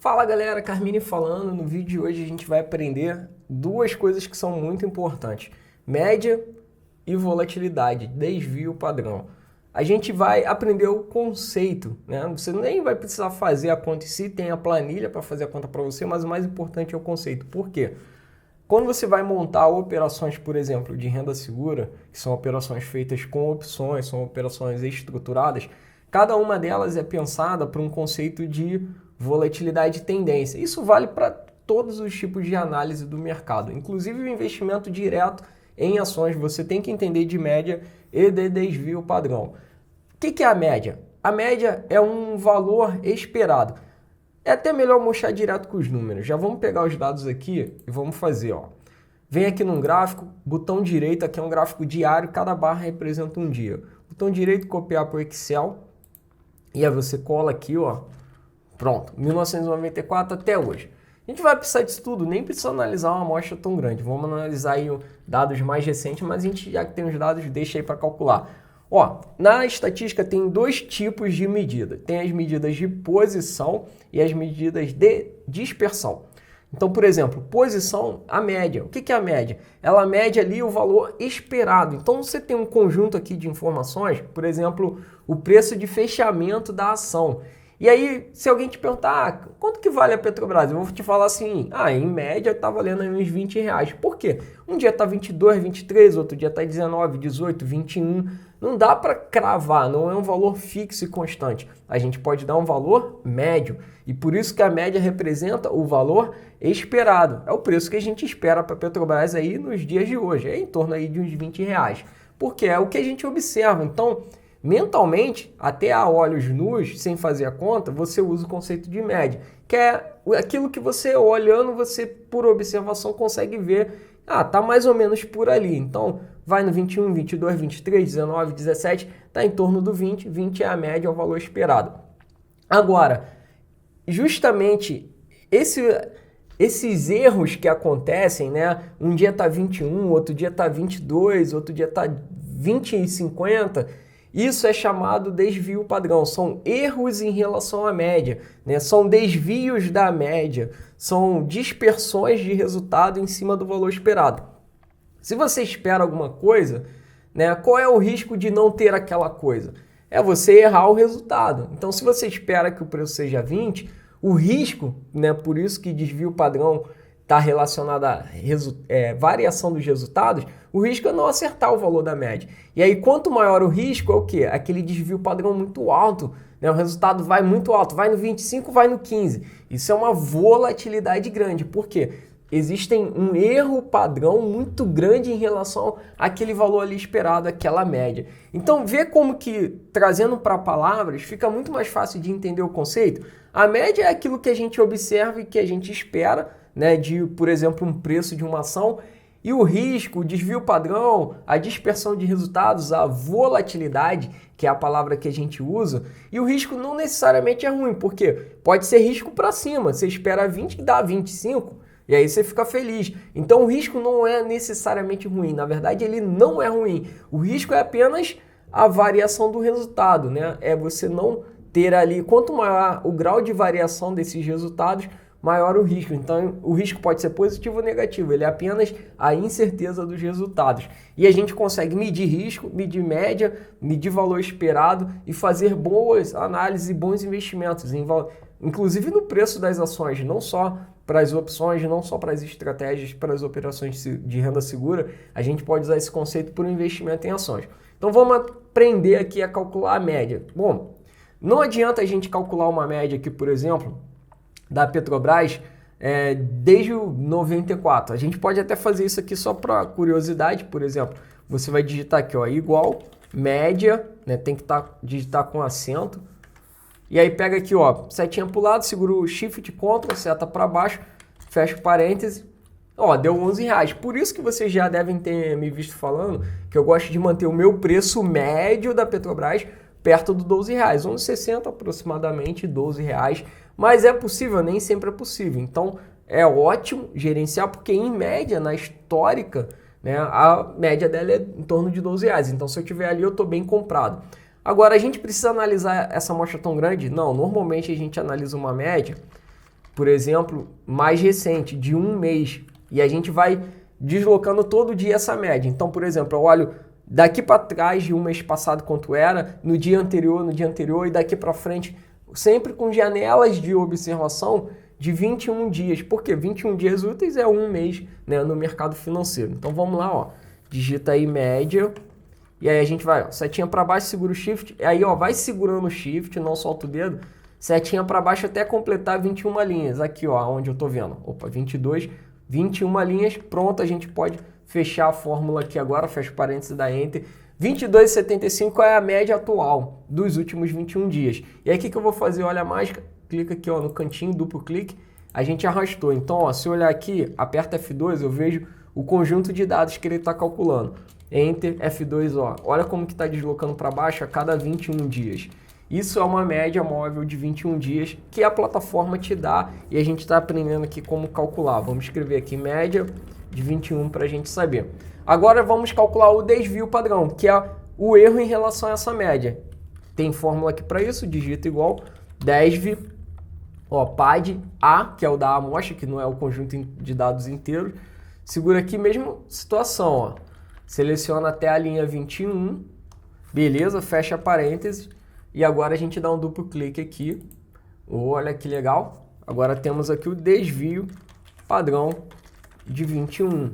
Fala galera, Carmine falando. No vídeo de hoje a gente vai aprender duas coisas que são muito importantes: média e volatilidade, desvio padrão. A gente vai aprender o conceito, né? Você nem vai precisar fazer a conta em si, tem a planilha para fazer a conta para você, mas o mais importante é o conceito. Por quê? Quando você vai montar operações, por exemplo, de renda segura, que são operações feitas com opções, são operações estruturadas, cada uma delas é pensada para um conceito de volatilidade e tendência. Isso vale para todos os tipos de análise do mercado, inclusive o investimento direto em ações. Você tem que entender de média e de desvio padrão. O que é a média? A média é um valor esperado. É até melhor mostrar direto com os números. Já vamos pegar os dados aqui e vamos fazer, ó. Vem aqui num gráfico, botão direito, aqui é um gráfico diário, cada barra representa um dia. Botão direito, copiar para o Excel, e aí você cola aqui, ó. Pronto, 1994 até hoje. A gente vai precisar disso tudo, nem precisa analisar uma amostra tão grande. Vamos analisar aí dados mais recentes, mas a gente, já que tem os dados, deixa aí para calcular. Ó, na estatística tem dois tipos de medida. Tem as medidas de posição e as medidas de dispersão. Então, por exemplo, posição, a média. O que é a média? Ela mede ali o valor esperado. Então, você tem um conjunto aqui de informações, por exemplo, o preço de fechamento da ação. E aí, se alguém te perguntar, quanto que vale a Petrobras? Eu vou te falar assim, em média está valendo aí uns R$20. Por quê? Um dia está 22, 23, outro dia está 19, 18, 21. Não dá para cravar, não é um valor fixo e constante. A gente pode dar um valor médio. E por isso que a média representa o valor esperado. É o preço que a gente espera para a Petrobras aí nos dias de hoje. É em torno aí de uns R$20. Porque é o que a gente observa. Então, mentalmente, até a olhos nus, sem fazer a conta, você usa o conceito de média, que é aquilo que você olhando, você por observação consegue ver, tá mais ou menos por ali. Então, vai no 21, 22, 23, 19, 17, tá em torno do 20, 20 é a média, é o valor esperado. Agora, justamente esses erros que acontecem, né? Um dia tá 21, outro dia tá 22, outro dia tá 20 e 50, isso é chamado desvio padrão, são erros em relação à média, né? São desvios da média, são dispersões de resultado em cima do valor esperado. Se você espera alguma coisa, né, qual é o risco de não ter aquela coisa? É você errar o resultado. Então, se você espera que o preço seja 20, o risco, né, por isso que desvio padrão está relacionado à variação dos resultados, o risco é não acertar o valor da média. E aí, quanto maior o risco, é o quê? Aquele desvio padrão muito alto, né? O resultado vai muito alto, vai no 25, vai no 15. Isso é uma volatilidade grande. Por quê? Existem um erro padrão muito grande em relação àquele valor ali esperado, aquela média. Então, vê como que, trazendo para palavras, fica muito mais fácil de entender o conceito. A média é aquilo que a gente observa e que a gente espera, né, de, por exemplo, um preço de uma ação, e o risco, o desvio padrão, a dispersão de resultados, a volatilidade, que é a palavra que a gente usa, e o risco não necessariamente é ruim, porque pode ser risco para cima, você espera 20 e dá 25, e aí você fica feliz. Então o risco não é necessariamente ruim, na verdade ele não é ruim, o risco é apenas a variação do resultado, né? É você não ter ali, quanto maior o grau de variação desses resultados, maior o risco. Então, o risco pode ser positivo ou negativo, ele é apenas a incerteza dos resultados. E a gente consegue medir risco, medir média, medir valor esperado e fazer boas análises e bons investimentos, inclusive no preço das ações, não só para as opções, não só para as estratégias, para as operações de renda segura, a gente pode usar esse conceito por um investimento em ações. Então, vamos aprender aqui a calcular a média. Bom, não adianta a gente calcular uma média aqui, por exemplo, da Petrobras desde o 94. A gente pode até fazer isso aqui só para curiosidade, por exemplo. Você vai digitar aqui, ó, igual, média, né, tem que digitar com acento. E aí pega aqui, ó, setinha para o lado, segura o Shift, Ctrl, seta para baixo, fecha o parêntese. Ó, deu R$11. Por isso que vocês já devem ter me visto falando que eu gosto de manter o meu preço médio da Petrobras perto do R$12, R$11,60 aproximadamente, R$12. Mas é possível? Nem sempre é possível. Então, é ótimo gerenciar, porque em média, na histórica, né, a média dela é em torno de R$12. Então, se eu tiver ali, eu estou bem comprado. Agora, a gente precisa analisar essa amostra tão grande? Não, normalmente a gente analisa uma média por exemplo, mais recente, de um mês. E a gente vai deslocando todo dia essa média. Então, por exemplo, eu olho daqui para trás de um mês passado quanto era, no dia anterior e daqui para frente, sempre com janelas de observação de 21 dias. Por quê? 21 dias úteis é um mês, né, no mercado financeiro. Então vamos lá, ó. Digita aí média. E aí a gente vai, ó, setinha para baixo, segura o shift. E aí, ó, vai segurando o shift, não solta o dedo. Setinha para baixo até completar 21 linhas. Aqui, ó, onde eu tô vendo. Opa, 22, 21 linhas. Pronto, a gente pode fechar a fórmula aqui agora, fecha o parênteses da Enter. 22,75 é a média atual dos últimos 21 dias. E aí o que eu vou fazer? Olha a mágica, clica aqui, ó, no cantinho, duplo clique, a gente arrastou. Então, ó, se eu olhar aqui, aperta F2, eu vejo o conjunto de dados que ele está calculando. Enter, F2, ó, olha como que está deslocando para baixo a cada 21 dias. Isso é uma média móvel de 21 dias que a plataforma te dá e a gente está aprendendo aqui como calcular. Vamos escrever aqui média de 21 para a gente saber. Agora vamos calcular o desvio padrão, que é o erro em relação a essa média. Tem fórmula aqui para isso, digita igual desv, ó, PAD A, que é o da amostra, que não é o conjunto de dados inteiros. Segura aqui, mesma situação, ó. Seleciona até a linha 21, beleza, fecha parênteses. E agora a gente dá um duplo clique aqui. Olha que legal. Agora temos aqui o desvio padrão de 21.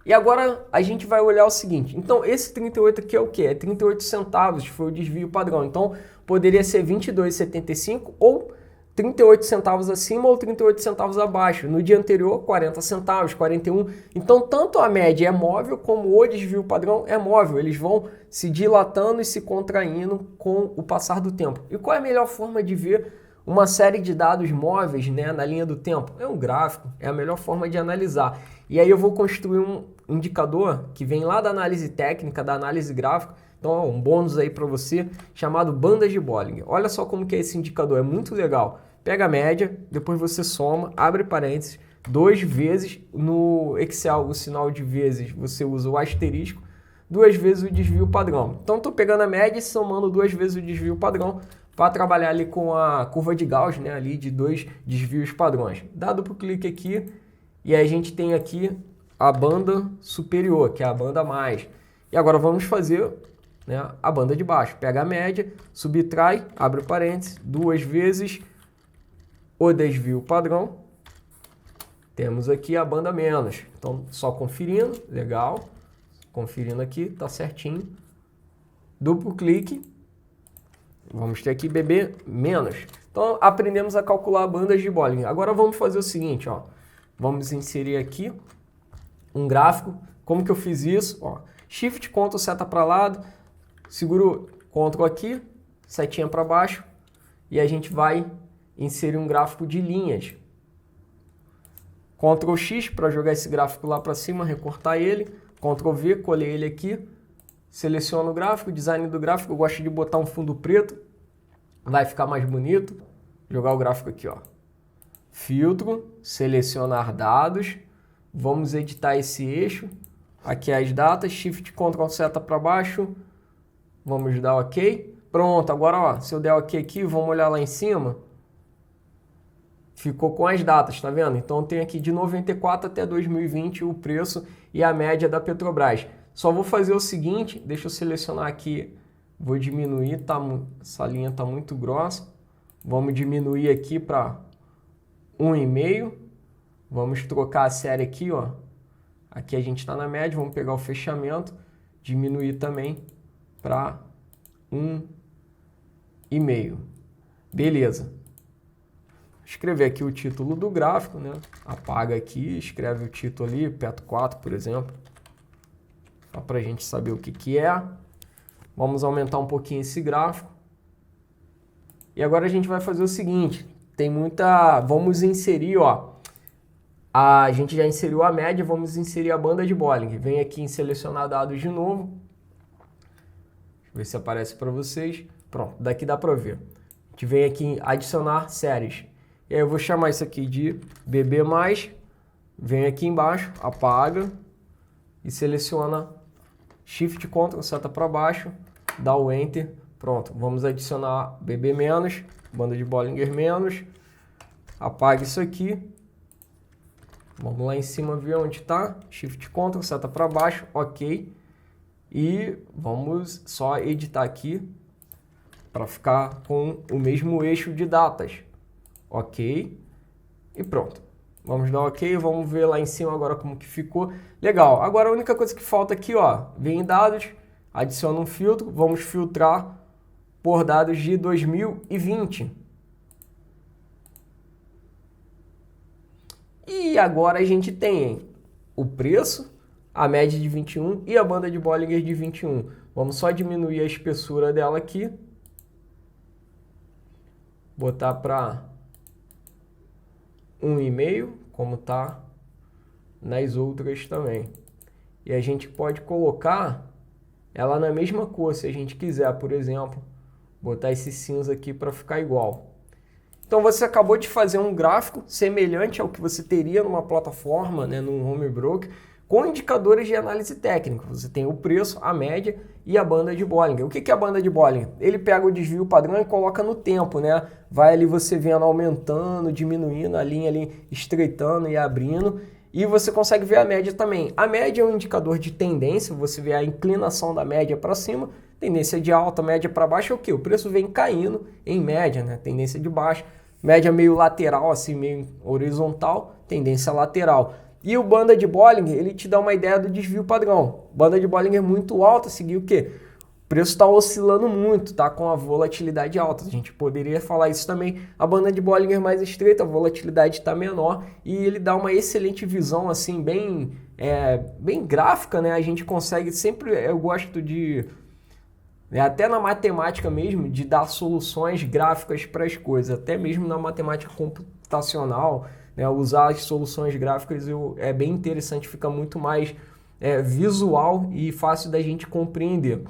E agora a gente vai olhar o seguinte. Então, esse 38 aqui é o quê? É 38 centavos, foi o desvio padrão. Então, poderia ser 22,75 ou 38 centavos acima ou 38 centavos abaixo. No dia anterior, 40 centavos, 41. Então, tanto a média é móvel como o desvio padrão é móvel. Eles vão se dilatando e se contraindo com o passar do tempo. E qual é a melhor forma de ver uma série de dados móveis, né, na linha do tempo? É um gráfico, é a melhor forma de analisar. E aí eu vou construir um indicador que vem lá da análise técnica, da análise gráfica. Então, ó, um bônus aí para você, chamado bandas de Bollinger. Olha só como que é esse indicador, é muito legal. Pega a média, depois você soma, abre parênteses, 2 vezes, no Excel o sinal de vezes você usa o asterisco, 2 vezes o desvio padrão. Então, estou pegando a média e somando 2 vezes o desvio padrão para trabalhar ali com a curva de Gauss, né, ali de 2 desvios padrões. Dá duplo clique aqui e aí a gente tem aqui a banda superior, que é a banda mais. E agora vamos fazer, né, a banda de baixo. Pega a média, subtrai, abre parênteses, 2 vezes o desvio padrão. Temos aqui a banda menos. Então, só conferindo, legal. Conferindo aqui, tá certinho. Duplo clique. Vamos ter aqui BB menos. Então, aprendemos a calcular bandas de Bollinger. Agora vamos fazer o seguinte, ó. Vamos inserir aqui um gráfico. Como que eu fiz isso? Ó, Shift, Ctrl, seta para lado. Seguro Ctrl aqui, setinha para baixo. E a gente vai inserir um gráfico de linhas. Ctrl X para jogar esse gráfico lá para cima, recortar ele. Ctrl V, colher ele aqui. Seleciono o gráfico, design do gráfico. Eu gosto de botar um fundo preto. Vai ficar mais bonito. Jogar o gráfico aqui, ó. Filtro, selecionar dados. Vamos editar esse eixo. Aqui as datas, Shift, Ctrl, seta para baixo. Vamos dar OK. Pronto, agora ó, se eu der OK aqui, vamos olhar lá em cima. Ficou com as datas, tá vendo? Então tem aqui de 94 até 2020 o preço e a média da Petrobras. Só vou fazer o seguinte, deixa eu selecionar aqui, vou diminuir, tá, essa linha tá muito grossa. Vamos diminuir aqui para 1,5. Vamos trocar a série aqui, ó. Aqui a gente está na média, vamos pegar o fechamento, diminuir também para 1,5. Beleza. Escrever aqui o título do gráfico, né? Apaga aqui, escreve o título ali, Petro 4, por exemplo. Só para a gente saber o que que é. Vamos aumentar um pouquinho esse gráfico. E agora a gente vai fazer o seguinte, tem muita... Vamos inserir, ó. A gente já inseriu a média, vamos inserir a banda de Bollinger. Vem aqui em selecionar dados de novo. Deixa eu ver se aparece para vocês. Pronto, daqui dá para ver. A gente vem aqui em adicionar séries. E aí eu vou chamar isso aqui de BB+, vem aqui embaixo, apaga e seleciona Shift, Ctrl, seta para baixo, dá o Enter, pronto. Vamos adicionar BB-, banda de Bollinger-, apaga isso aqui. Vamos lá em cima ver onde está. Shift Ctrl, seta para baixo, ok. E vamos só editar aqui para ficar com o mesmo eixo de datas. Ok. E pronto. Vamos dar ok, vamos ver lá em cima agora como que ficou. Legal. Agora a única coisa que falta aqui, ó, vem em dados, adiciona um filtro, vamos filtrar por dados de 2020. E agora a gente tem o preço, a média de 21 e a banda de Bollinger de 21. Vamos só diminuir a espessura dela aqui. Botar para 1,5, como tá nas outras também. E a gente pode colocar ela na mesma cor, se a gente quiser, por exemplo, botar esse cinza aqui para ficar igual. Então você acabou de fazer um gráfico semelhante ao que você teria numa plataforma, né, num home broker, com indicadores de análise técnica. Você tem o preço, a média e a banda de Bollinger. O que é a banda de Bollinger? Ele pega o desvio padrão e coloca no tempo, né? Vai ali você vendo aumentando, diminuindo, a linha ali estreitando e abrindo. E você consegue ver a média também. A média é um indicador de tendência, você vê a inclinação da média para cima, tendência de alta, média para baixo é o quê? O preço vem caindo em média, né? Tendência de baixo, média meio lateral, assim, meio horizontal, tendência lateral. E o banda de Bollinger, ele te dá uma ideia do desvio padrão. Banda de Bollinger muito alta, seguir o quê? O preço está oscilando muito, tá com a volatilidade alta. A gente poderia falar isso também. A banda de Bollinger mais estreita, a volatilidade está menor e ele dá uma excelente visão, assim, bem gráfica, né? A gente consegue sempre, eu gosto de, até na matemática mesmo, de dar soluções gráficas para as coisas, até mesmo na matemática computacional, né? Usar as soluções gráficas é bem interessante, fica muito mais visual e fácil da gente compreender.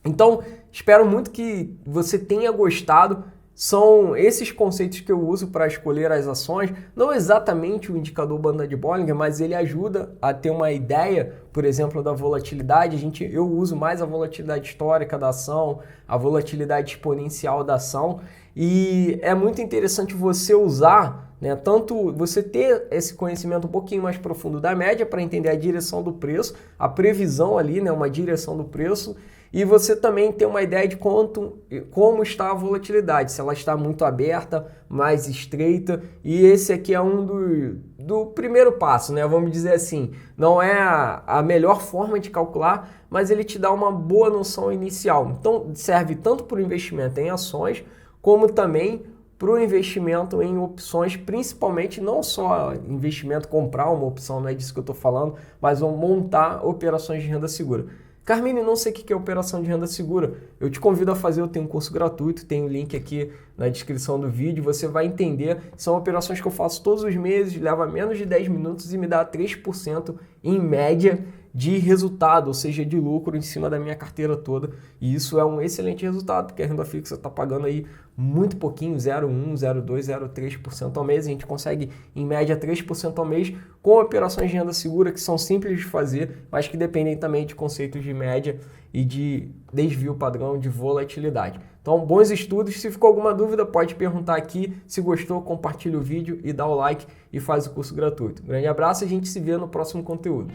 Então, espero muito que você tenha gostado. São esses conceitos que eu uso para escolher as ações, não exatamente o indicador banda de Bollinger, mas ele ajuda a ter uma ideia, por exemplo, da volatilidade. Eu uso mais a volatilidade histórica da ação, a volatilidade exponencial da ação, e é muito interessante você usar, né, tanto você ter esse conhecimento um pouquinho mais profundo da média para entender a direção do preço, a previsão ali, né, uma direção do preço, e você também ter uma ideia de como está a volatilidade, se ela está muito aberta, mais estreita, e esse aqui é um do primeiro passo, né? Vamos dizer assim, não é a melhor forma de calcular, mas ele te dá uma boa noção inicial. Então serve tanto para o investimento em ações, como também para o investimento em opções, principalmente não só investimento, comprar uma opção, não é disso que eu estou falando, mas montar operações de renda segura. Carmine, não sei o que é operação de renda segura. Eu te convido a fazer, eu tenho um curso gratuito, tem o link aqui na descrição do vídeo, você vai entender. São operações que eu faço todos os meses, leva menos de 10 minutos e me dá 3% em média de resultado, ou seja, de lucro em cima da minha carteira toda. E isso é um excelente resultado, porque a renda fixa está pagando aí muito pouquinho, 0,1, 0,2, 0,3% ao mês. A gente consegue, em média, 3% ao mês com operações de renda segura que são simples de fazer, mas que dependem também de conceitos de média e de desvio padrão de volatilidade. Então, bons estudos. Se ficou alguma dúvida, pode perguntar aqui. Se gostou, compartilha o vídeo e dá o like e faz o curso gratuito. Um grande abraço e a gente se vê no próximo conteúdo.